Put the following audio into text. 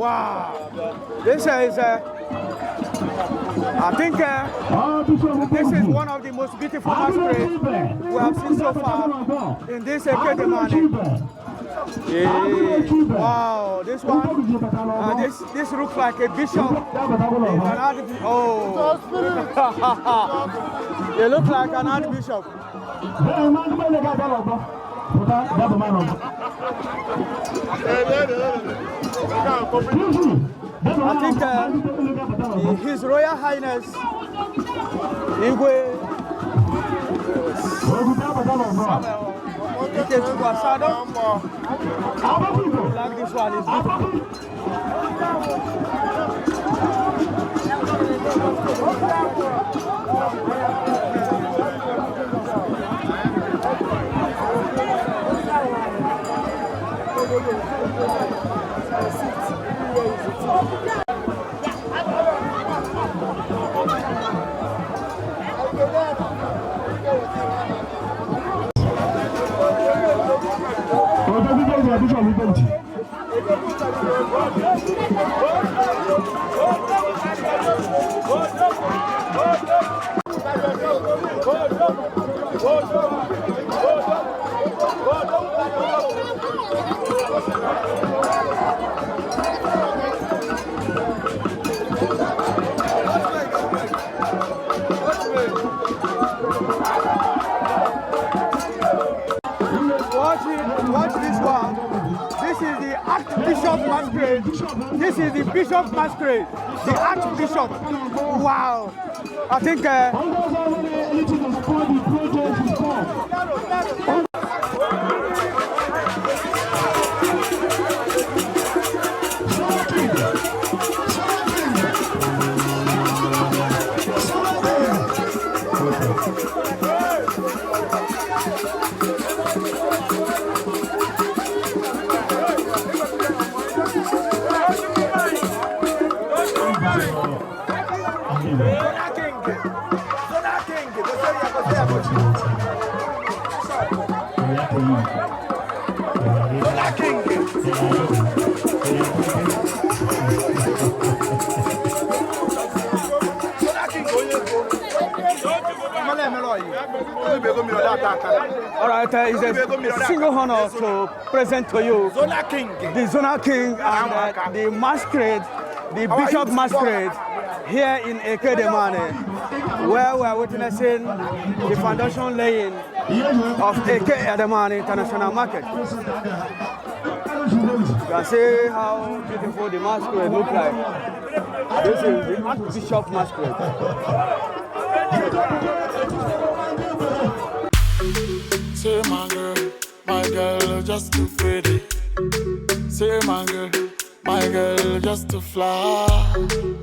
Wow. This is, I think this is one of the most beautiful masquerades we have seen so far in this Edem-Ani. Wow, this one, this looks like a bishop. Oh, they look like an archbishop. I think His Royal Highness Igbo like this one is Watch this one. This is the Archbishop Masquerade. This is the Bishop Masquerade. The Archbishop. Wow. I think all right, it's a single honor to present to you the Zonal King and the Masquerade, the Bishop Masquerade here in Eche Ibe, where we are witnessing the foundation laying of Eche Ibe International Market. You can see how beautiful the masquerade looks like. This is the Archbishop Masquerade. Say my girl, just too pretty. Say my girl, just too fly.